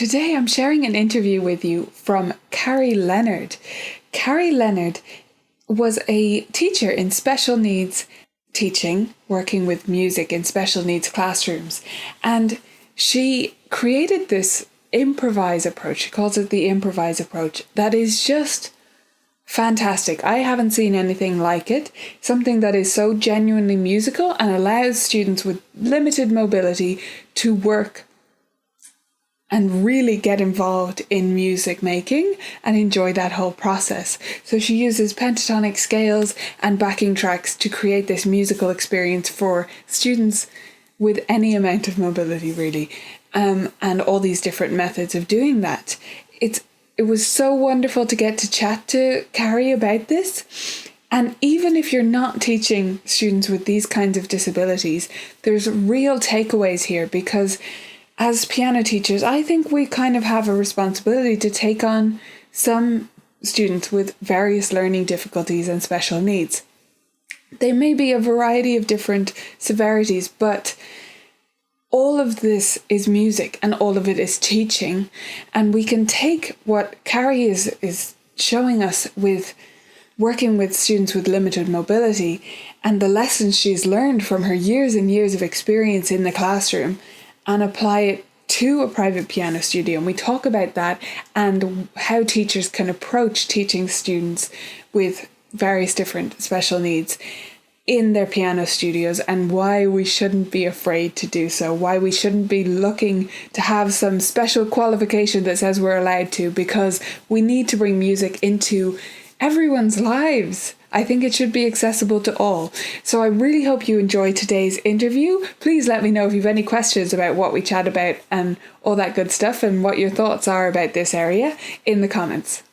Today I'm sharing an interview with you from Carrie Lennard. Carrie Lennard was a teacher in special needs teaching, working with music in special needs classrooms, and she created this improvise approach. She calls it the improvise approach. That is just fantastic. I haven't seen anything like it. Something that is so genuinely musical and allows students with limited mobility to work and really get involved in music making and enjoy that whole process. So she uses pentatonic scales and backing tracks to create this musical experience for students with any amount of mobility, really, and all these different methods of doing that. It was so wonderful to get to chat to Carrie about this. And even if you're not teaching students with these kinds of disabilities, there's real takeaways here, because as piano teachers, I think we kind of have a responsibility to take on some students with various learning difficulties and special needs. They may be a variety of different severities, but all of this is music and all of it is teaching. And we can take what Carrie is showing us with working with students with limited mobility and the lessons she's learned from her years and years of experience in the classroom and apply it to a private piano studio. And we talk about that and how teachers can approach teaching students with various different special needs in their piano studios, and why we shouldn't be afraid to do so, why we shouldn't be looking to have some special qualification that says we're allowed to, because we need to bring music into everyone's lives. I think it should be accessible to all. So I really hope you enjoy today's interview. Please let me know if you have any questions about what we chat about and all that good stuff, and what your thoughts are about this area in the comments.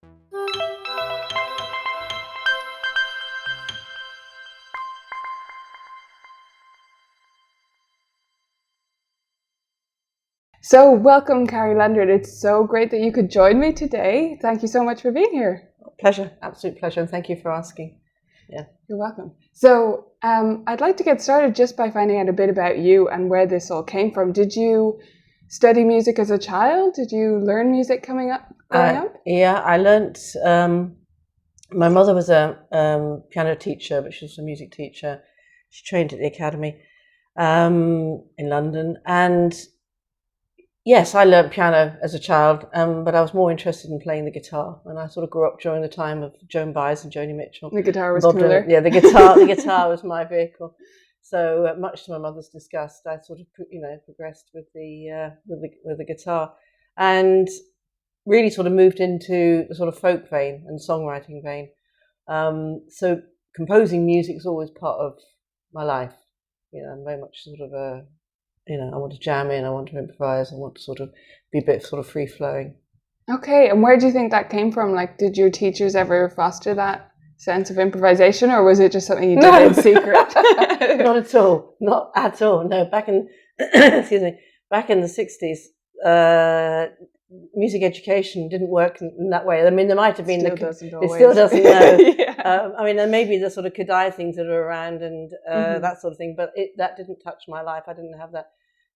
So welcome, Carrie Lennard. It's so great that you could join me today. Thank you so much for being here. Pleasure, absolute pleasure, and thank you for asking. Yeah, you're welcome. So I'd like to get started just by finding out a bit about you and where this all came from. Did you study music as a child? Did you learn music growing up? Yeah, I learnt. My mother was a piano teacher, but she was a music teacher. She trained at the academy in London, and yes, I learnt piano as a child, but I was more interested in playing the guitar. And I sort of grew up during the time of Joan Baez and Joni Mitchell. The guitar was cooler. Yeah, the guitar was my vehicle. So much to my mother's disgust, I sort of progressed with the guitar, and really sort of moved into the sort of folk vein and songwriting vein. So composing music is always part of my life. I'm very much sort of I want to jam in, I want to improvise, I want to sort of be a bit sort of free-flowing. Okay, and where do you think that came from? Like, did your teachers ever foster that sense of improvisation, or was it just something you did in secret? Not at all. Not at all. No, back in back in the 60s, music education didn't work in that way. I mean, there might have been it still doesn't. No. Yeah. I mean, there may be the sort of Kadai things that are around and that sort of thing, but that didn't touch my life. I didn't have that.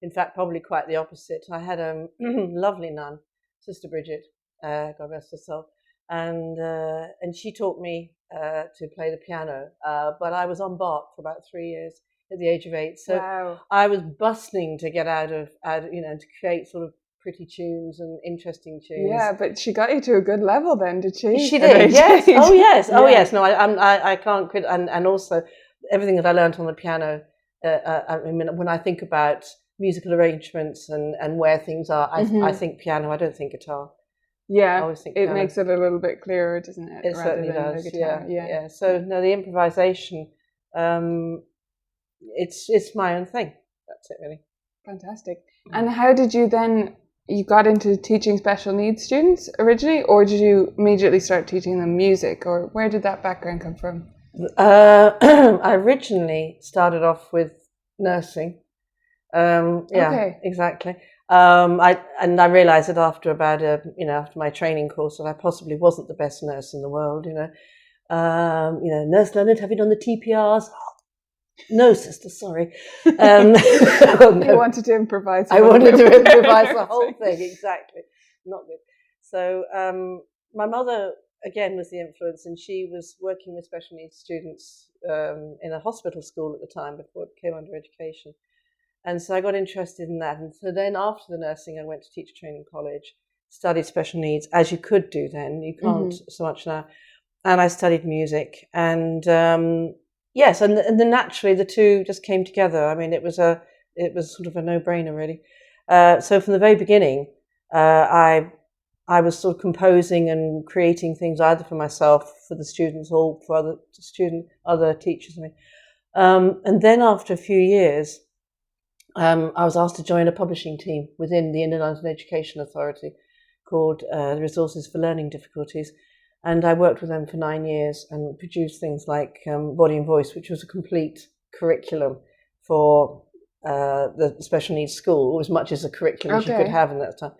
In fact, probably quite the opposite. I had a lovely nun, Sister Bridget, God rest her soul, and she taught me to play the piano. But I was on Bach for about 3 years at the age of 8. So wow. I was bustling to get out of to create sort of pretty tunes and interesting tunes. Yeah, but she got you to a good level then, did she? She did, yes. Oh, yes. Oh, yes. No, I can't quit. And also, everything that I learned on the piano, I mean, when I think about musical arrangements and where things are, I think piano, I don't think guitar. Yeah, I always think piano. It makes it a little bit clearer, doesn't it? It certainly does, the guitar. Yeah. So, no, the improvisation, it's my own thing. That's it, really. Fantastic. And how did you then... You got into teaching special needs students originally, or did you immediately start teaching them music, or where did that background come from? I originally started off with nursing. Okay. Exactly. I realised that after about after my training course that I possibly wasn't the best nurse in the world. Nurse Leonard, have you done the TPRs? No, sister, sorry. You wanted to improvise. I wanted to improvise the whole thing, exactly. not good. So my mother, again, was the influence, and she was working with special needs students in a hospital school at the time before it came under education. And so I got interested in that. And so then after the nursing, I went to teacher training college, studied special needs, as you could do then. You can't so much now. And I studied music. And yes, and then naturally the two just came together. I mean, it was sort of a no-brainer, really. So from the very beginning, I was sort of composing and creating things either for myself, for the students, or for other teachers. And then after a few years, I was asked to join a publishing team within the Inner London Education Authority called the Resources for Learning Difficulties. And I worked with them for 9 years and produced things like Body and Voice, which was a complete curriculum for the special needs school, as much as a curriculum as you could have in that time.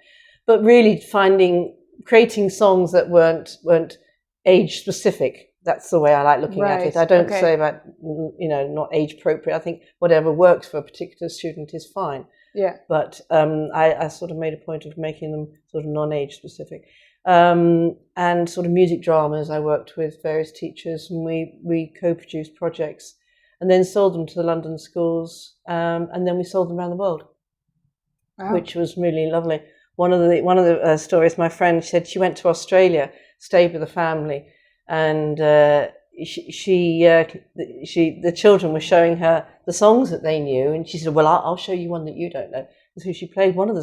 But really creating songs that weren't age specific. That's the way I like looking at it. I don't say about, not age appropriate. I think whatever works for a particular student is fine. Yeah. But I sort of made a point of making them sort of non-age specific. And sort of music dramas, I worked with various teachers, and we co-produced projects and then sold them to the London schools. And then we sold them around the world, which was really lovely. One of the stories, my friend said she went to Australia, stayed with a family, and the children were showing her the songs that they knew, and she said, "Well, I'll show you one that you don't know." And so she played one of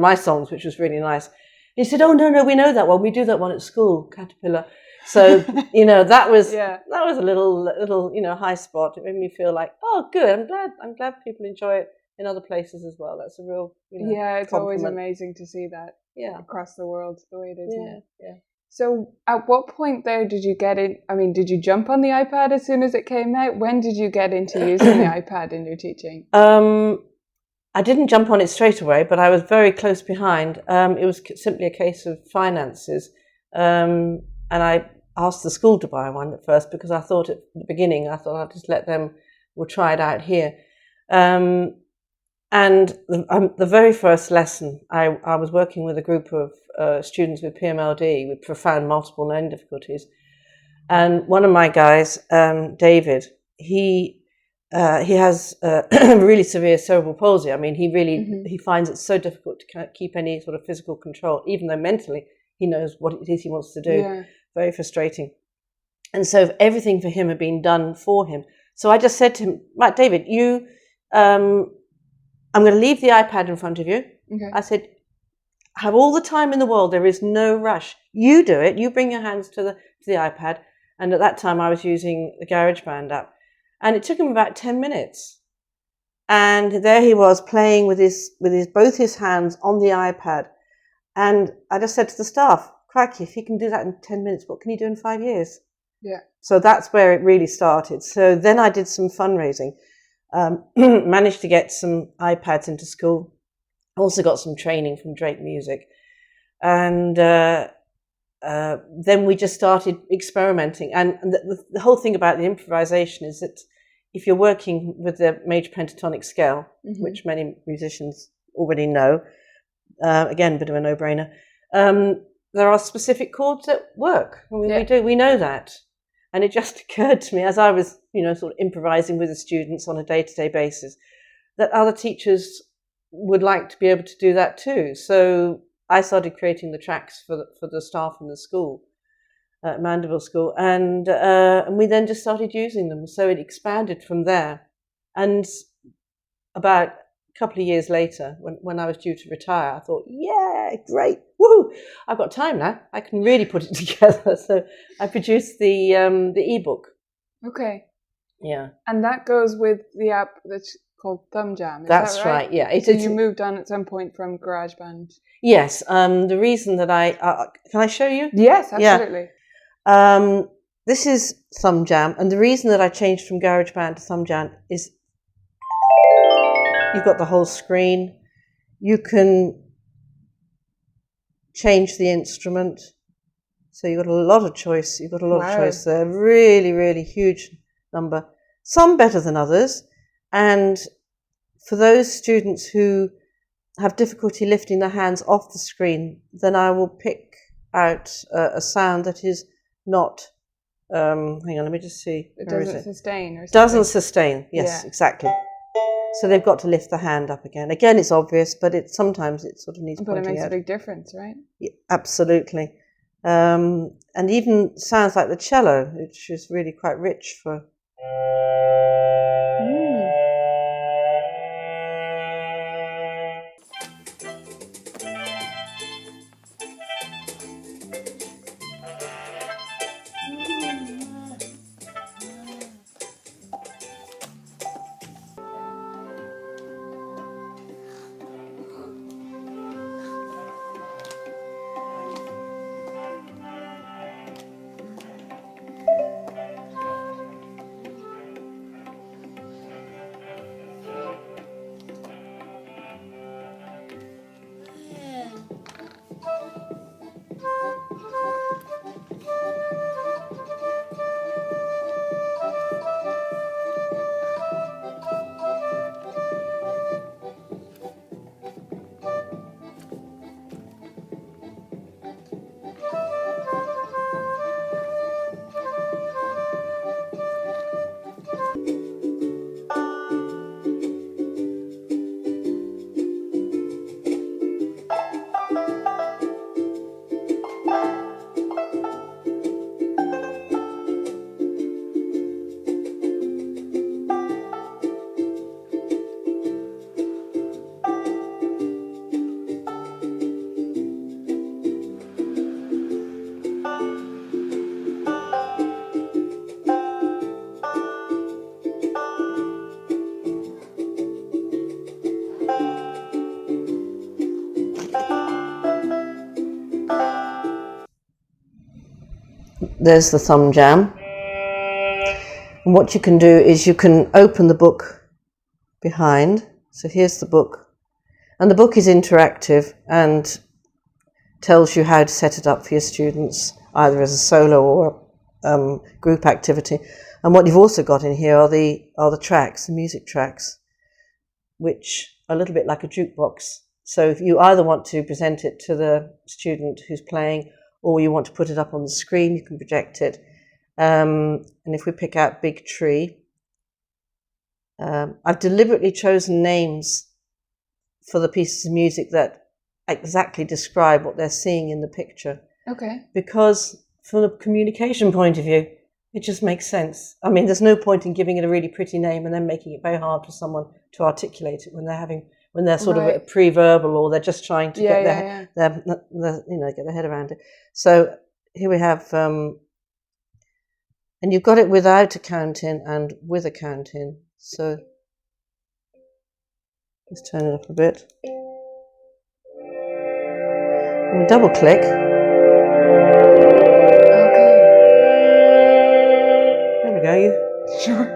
my songs, which was really nice. And he said, "Oh no, we know that one. We do that one at school, Caterpillar." So that was a little high spot. It made me feel like, oh, good. I'm glad people enjoy it in other places as well. That's a real it's compliment. Always amazing to see that across the world the way it is now. Yeah. So at what point there did you get in? I mean, did you jump on the iPad as soon as it came out? When did you get into using the iPad in your teaching? I didn't jump on it straight away, but I was very close behind. It was simply a case of finances. And I asked the school to buy one at first, because I thought at the beginning, I'd just let them, we'll try it out here. And the very first lesson, I was working with a group of students with PMLD, with profound multiple learning difficulties. And one of my guys, David, he has really severe cerebral palsy. I mean, he finds it so difficult to keep any sort of physical control, even though mentally he knows what it is he wants to do. Yeah. Very frustrating. And so everything for him had been done for him. So I just said to him, "Right, David, I'm going to leave the iPad in front of you." Okay. I said, "Have all the time in the world. There is no rush. You do it. You bring your hands to the iPad." And at that time, I was using the GarageBand app, and it took him about 10 minutes. And there he was playing with both his hands on the iPad. And I just said to the staff, "Crikey, if he can do that in 10 minutes, what can he do in 5 years?" Yeah. So that's where it really started. So then I did some fundraising. Managed to get some iPads into school. Also got some training from Drake Music. And then we just started experimenting. And the whole thing about the improvisation is that if you're working with the major pentatonic scale, which many musicians already know, again, a bit of a no-brainer, there are specific chords that work. I mean, we know that. And it just occurred to me as I was, sort of improvising with the students on a day-to-day basis, that other teachers would like to be able to do that too. So I started creating the tracks for the staff in the school, at Mandeville School, and we then just started using them. So it expanded from there. And about a couple of years later, when I was due to retire, I thought, yeah, great, woohoo! I've got time now. I can really put it together. So I produced the ebook. Okay. Yeah. And that goes with the app that's called Thumb Jam. That's right? Yeah. So you moved on at some point from GarageBand. Yes. The reason that can I show you? Yes, absolutely. Yeah. This is Thumb Jam, and the reason that I changed from GarageBand to Thumb Jam is you've got the whole screen. You can change the instrument. So you've got a lot of choice. You've got a lot of choice there. Really, really huge number. Some better than others. And for those students who have difficulty lifting the hands off the screen, then I will pick out a sound that is not, hang on, let me just see. It doesn't sustain or something. Doesn't sustain, yes, exactly. So they've got to lift the hand up again. Again, it's obvious, but sometimes it sort of needs pointing out. But it makes a big difference, right? Yeah, absolutely. And even sounds like the cello, which is really quite rich for... There's the thumb jam. And what you can do is you can open the book behind. So here's the book. And the book is interactive and tells you how to set it up for your students, either as a solo or group activity. And what you've also got in here are the tracks, the music tracks, which are a little bit like a jukebox. So if you either want to present it to the student who's playing, or you want to put it up on the screen, you can project it. And if we pick out Big Tree, I've deliberately chosen names for the pieces of music that exactly describe what they're seeing in the picture. Okay. Because from a communication point of view, it just makes sense. I mean, there's no point in giving it a really pretty name and then making it very hard for someone to articulate it when they're sort of pre-verbal, or they're just trying to get their get their head around it. So here we have, and you've got it without a count in and with a count in. So let's turn it up a bit. And double click. Okay. There we go. Sure.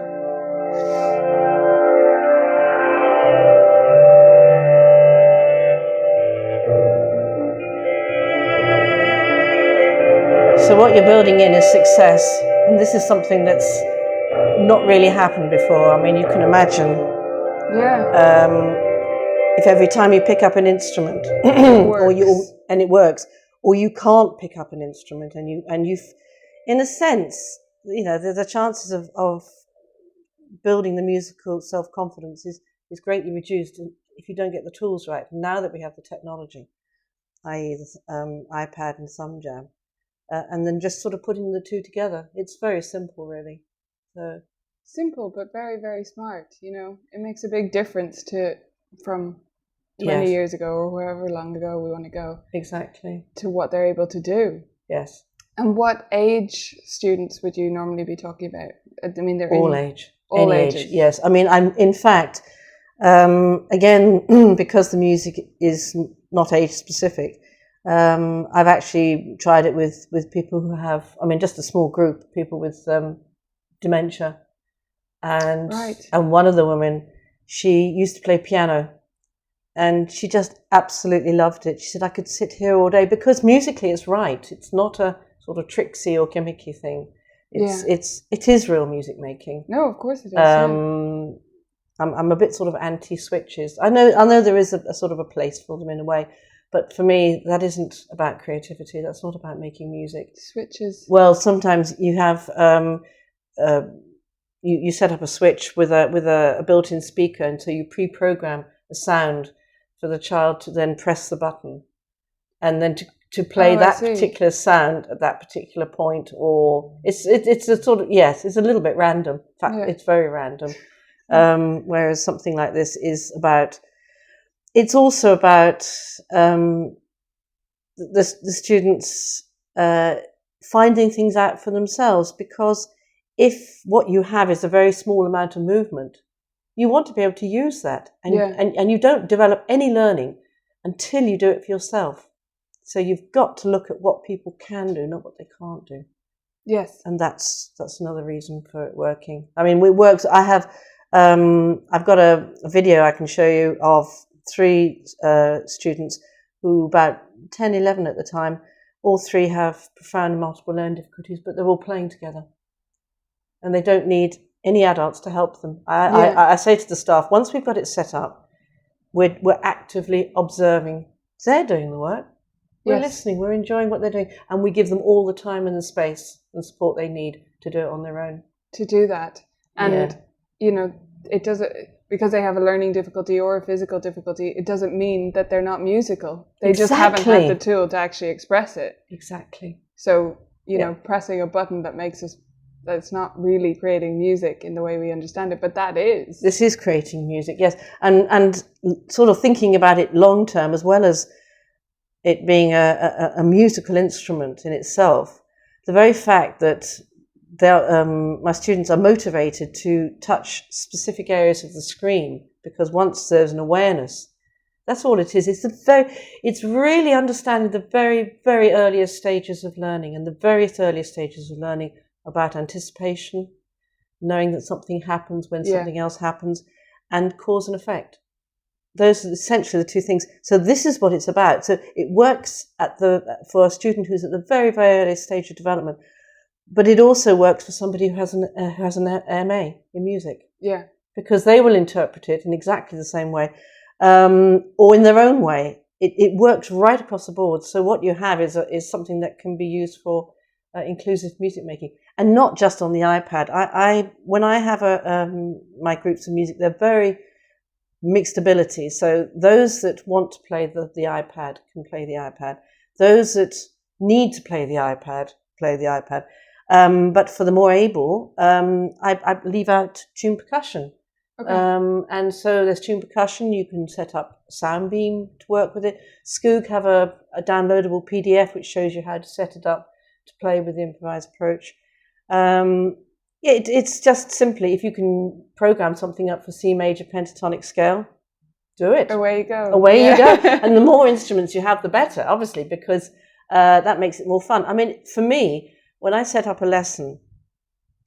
So what you're building in is success, and this is something that's not really happened before. I mean, you can imagine if every time you pick up an instrument, it works, or you can't pick up an instrument, and you, in a sense, the chances of building the musical self-confidence is greatly reduced if you don't get the tools right. Now that we have the technology, i.e. the iPad and ThumbJam. And then just sort of putting the two together. It's very simple, really. So simple, but very, very smart. It makes a big difference from 20 years ago or however long ago we want to go. Exactly. To what they're able to do. Yes. And what age students would you normally be talking about? I mean, they're all age. All Any ages. Age. Yes. I mean, in fact, again, because the music is not age specific. I've actually tried it with people who have, just a small group, people with dementia. And one of the women, she used to play piano and she just absolutely loved it. She said, I could sit here all day, because musically it's right. It's not a sort of tricksy or gimmicky thing. It is real music making. No, of course it is. I'm a bit sort of anti-switches. I know there is a sort of a place for them in a way, but for me, that isn't about creativity. That's not about making music. Switches. Well, sometimes you have you set up a switch with a built-in speaker, and so you pre-program a sound for the child to then press the button, and then to play that particular sound at that particular point. Or it's a sort of, yes, it's a little bit random. In fact, it's very random. Whereas something like this is about, it's also about the students finding things out for themselves, because if what you have is a very small amount of movement, you want to be able to use that, and you don't develop any learning until you do it for yourself. So you've got to look at what people can do, not what they can't do. Yes. And that's another reason for it working. I mean, it works. I've got a video I can show you of 3 students who, about 10, 11 at the time, all 3 have profound and multiple learning difficulties, but they're all playing together. And they don't need any adults to help them. I say to the staff, once we've got it set up, we're actively observing. They're doing the work. We're listening. We're enjoying what they're doing. And we give them all the time and the space and support they need to do it on their own. To do that. And, it doesn't, because they have a learning difficulty or a physical difficulty, it doesn't mean that they're not musical. They just haven't had the tool to actually express it. Exactly. So, pressing a button that's not really creating music in the way we understand it, but that is. This is creating music, yes. And sort of thinking about it long term, as well as it being a musical instrument in itself, the very fact that my students are motivated to touch specific areas of the screen, because once there's an awareness, that's all it is. It's really understanding the very, very earliest stages of learning, and the various earliest stages of learning about anticipation, knowing that something happens when something else happens, and cause and effect. Those are essentially the 2 things. So this is what it's about. So it works for a student who's at the very, very earliest stage of development, but it also works for somebody who has an MA in music. Yeah. Because they will interpret it in exactly the same way, or in their own way. It works right across the board. So what you have is something that can be used for inclusive music making, and not just on the iPad. When I have my groups of music, they're very mixed ability. So those that want to play the iPad can play the iPad. Those that need to play the iPad, play the iPad. But for the more able, I leave out tune percussion. Okay. And so there's tune percussion. You can set up Soundbeam to work with it. Skoog have a downloadable PDF which shows you how to set it up to play with the improvised approach. It's just simply, if you can program something up for C major pentatonic scale, do it. Away you go. Away you go. And the more instruments you have, the better, obviously, because that makes it more fun. I mean, for me, when I set up a lesson,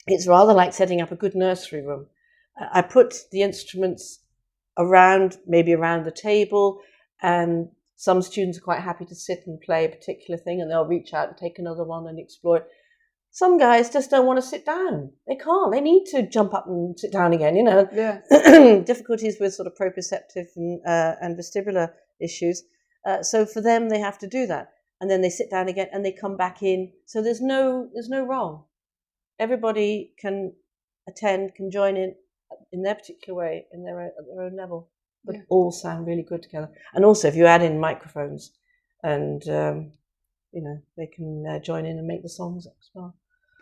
it's rather like setting up a good nursery room. I put the instruments maybe around the table, and some students are quite happy to sit and play a particular thing, and they'll reach out and take another one and explore it. Some guys just don't want to sit down. They can't. They need to jump up and sit down again, Yeah. Difficulties with sort of proprioceptive and vestibular issues. So for them, they have to do that. And then they sit down again and they come back in. So there's no wrong. Everybody can attend, can join in their particular way, at their own level, but all sound really good together. And also, if you add in microphones, and they can join in and make the songs up as well.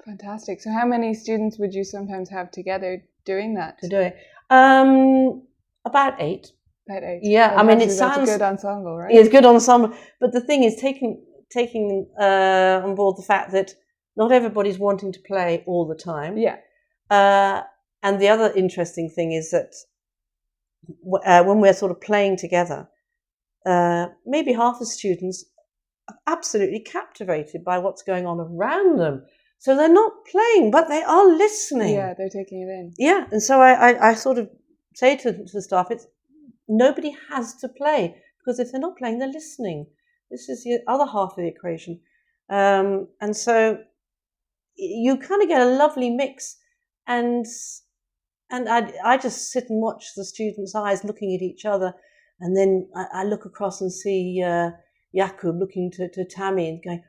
Fantastic. So, how many students would you sometimes have together doing that? To do it, about 8. About 8. Yeah, fantastic. I mean, it sounds a good ensemble, right? It's good ensemble, but the thing is taking on board the fact that not everybody's wanting to play all the time. Yeah. And the other interesting thing is that when we're sort of playing together, maybe half the students are absolutely captivated by what's going on around them. So they're not playing, but they are listening. Yeah, they're taking it in. Yeah, and so I sort of say to the staff, nobody has to play, because if they're not playing, they're listening. This is the other half of the equation. And so you kind of get a lovely mix. And And I just sit and watch the students' eyes looking at each other, and then I look across and see Jakub looking to Tammy and going,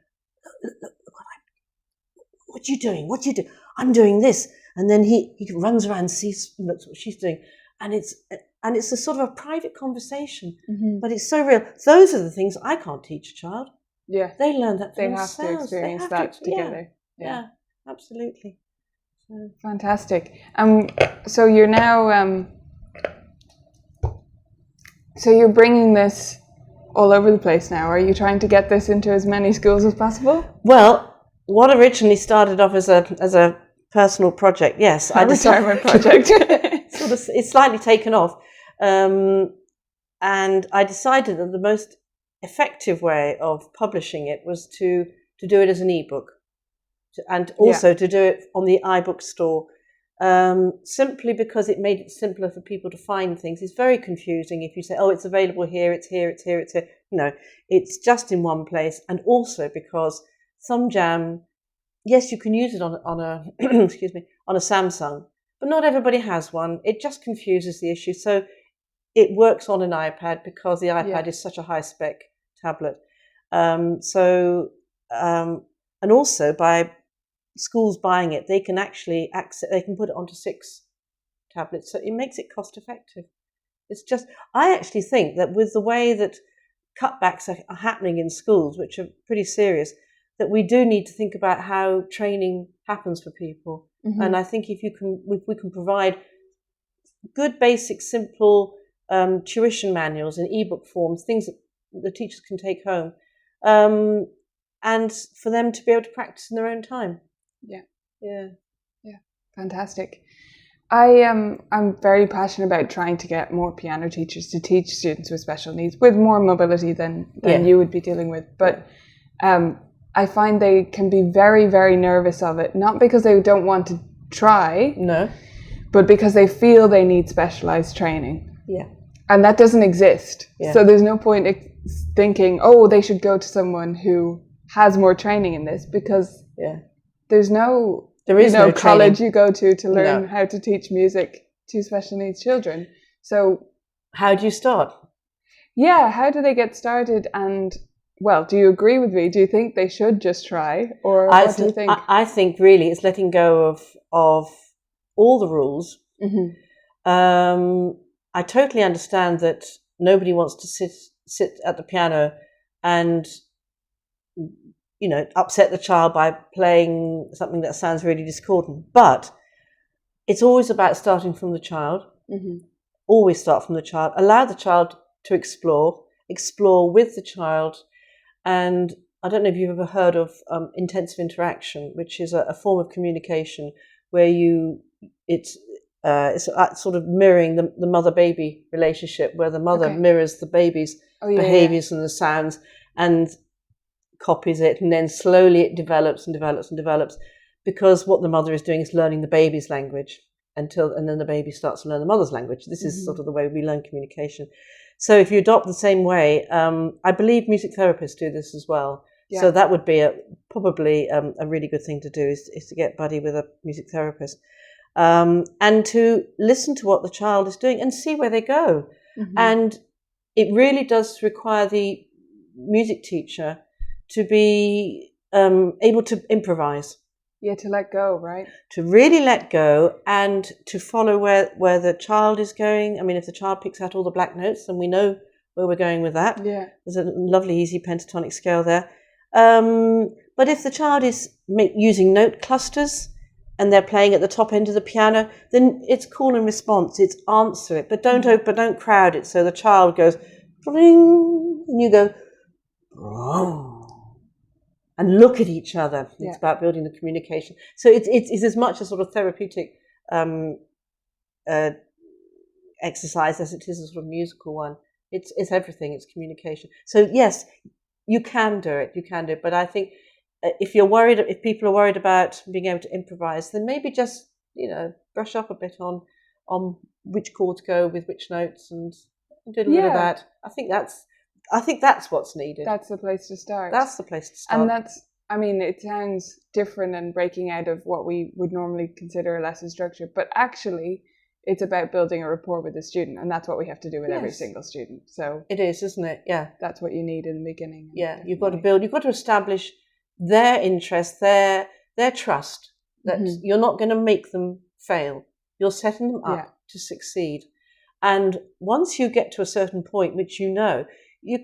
look, what are you doing? What do you do? I'm doing this. And then he runs around and looks what she's doing. And it's a sort of a private conversation, but it's so real. Those are the things I can't teach a child. Yeah. They learn that for they themselves. Have to experience that together. Yeah, absolutely. So. Fantastic. So you're now, so you're bringing this all over the place now. Are you trying to get this into as many schools as possible? Well, what originally started off as a personal project, yes, a retirement project. It's slightly taken off, and I decided that the most effective way of publishing it was to do it as an ebook, and also to do it on the iBook store, simply because it made it simpler for people to find things. It's very confusing if you say, oh, it's available here, it's here, it's here, it's here. No, it's just in one place, and also because some jam, yes, you can use it on a excuse me, on a Samsung, but not everybody has one. It just confuses the issue. So it works on an iPad because the iPad is such a high spec tablet. And also by schools buying it, they can actually they can put it onto 6 tablets. So it makes it cost effective. It's just, I actually think that with the way that cutbacks are happening in schools, which are pretty serious, that we do need to think about how training happens for people. And I think if we can provide good, basic, simple tuition manuals in ebook forms, things that the teachers can take home, and for them to be able to practice in their own time. Yeah. Fantastic. I'm very passionate about trying to get more piano teachers to teach students with special needs with more mobility than you would be dealing with. But I find they can be very, very nervous of it, not because they don't want to try, but because they feel they need specialized training. Yeah. And that doesn't exist. Yeah. So there's no point thinking, oh, they should go to someone who has more training in this, because there is no college you go to learn how to teach music to special needs children. So how do you start? Yeah, how do they get started? And well, do you agree with me? Do you think they should just try, or what do you think? I think really it's letting go of all the rules. I totally understand that nobody wants to sit at the piano and upset the child by playing something that sounds really discordant. But it's always about starting from the child. Always start from the child. Allow the child to explore with the child. And I don't know if you've ever heard of intensive interaction, which is a form of communication where it's sort of mirroring the mother-baby relationship, where the mother mirrors the baby's behaviours and the sounds and copies it, and then slowly it develops and develops and develops, because what the mother is doing is learning the baby's language and then the baby starts to learn the mother's language. This is sort of the way we learn communication. So if you adopt the same way, I believe music therapists do this as well. Yeah. So that would be probably a really good thing to do, is to get buddy with a music therapist, and to listen to what the child is doing and see where they go. And it really does require the music teacher to be able to improvise. Yeah, to let go, right? To really let go and to follow where the child is going. I mean, if the child picks out all the black notes, then we know where we're going with that. Yeah. There's a lovely, easy pentatonic scale there. But if the child is using note clusters and they're playing at the top end of the piano, then it's call and response. It's answer it, but don't crowd it. So the child goes, and you go, oh, and look at each other. It's about building the communication. So it's as much a sort of therapeutic exercise as it is a sort of musical one. It's everything. It's communication. So yes, you can do it. But I think if people are worried about being able to improvise, then maybe just brush up a bit on which chords go with which notes and do a bit of that. I think that's what's needed. That's the place to start. That's the place to start. And it sounds different and breaking out of what we would normally consider a lesson structure, but actually it's about building a rapport with the student, and that's what we have to do with every single student. So it is, isn't it? Yeah, that's what you need in the beginning. Yeah, you've got to establish their interest, their trust, that you're not going to make them fail. You're setting them up to succeed. And once you get to a certain point, which you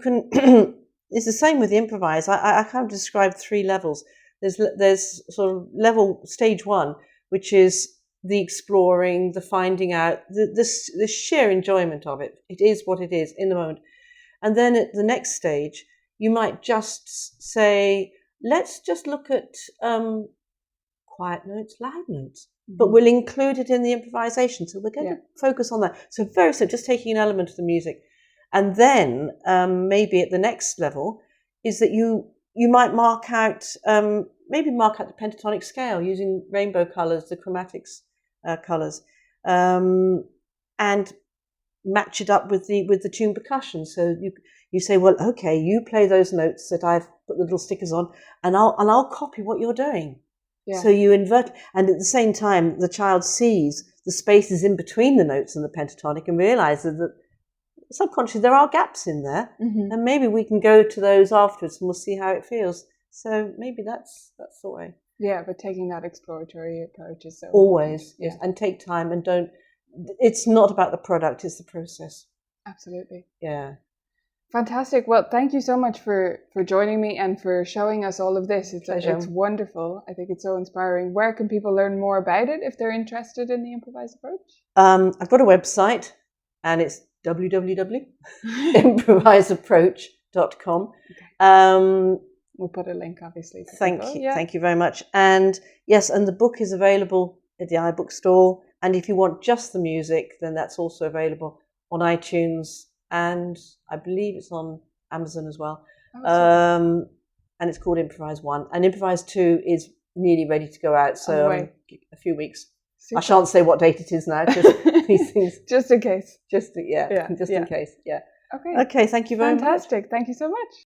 can, it's the same with the improvise. I kind of describe 3 levels. There's sort of level stage 1, which is the exploring, the finding out, the sheer enjoyment of it. It is what it is in the moment. And then at the next stage, you might just say, let's just look at quiet notes, loud notes, but we'll include it in the improvisation. So we're going to focus on that. So very simple, just taking an element of the music. And then maybe at the next level is that you might mark out, the pentatonic scale using rainbow colours, the chromatics colours, and match it up with the tune percussion. So you say, well, okay, you play those notes that I've put the little stickers on, and I'll copy what you're doing. Yeah. So you invert, and at the same time, the child sees the spaces in between the notes and the pentatonic and realizes that subconsciously there are gaps in there, and maybe we can go to those afterwards and we'll see how it feels. So maybe that's the way. Yeah, but taking that exploratory approach is so always, yes, and take time, and don't. It's not about the product; it's the process. Absolutely. Yeah. Fantastic. Well, thank you so much for joining me and for showing us all of this. It's wonderful. I think it's so inspiring. Where can people learn more about it if they're interested in the improvised approach? I've got a website, and it's www.improviseapproach.com. We'll put a link, obviously. Thank you very much. And yes, and the book is available at the iBookstore. And if you want just the music, then that's also available on iTunes, and I believe it's on Amazon as well. And it's called Improvise 1. And Improvise 2 is nearly ready to go out, so a few weeks. Super. I shan't say what date it is now, because these things. Just in case. In case, yeah. Okay. Okay, thank you very much. Fantastic. Thank you so much.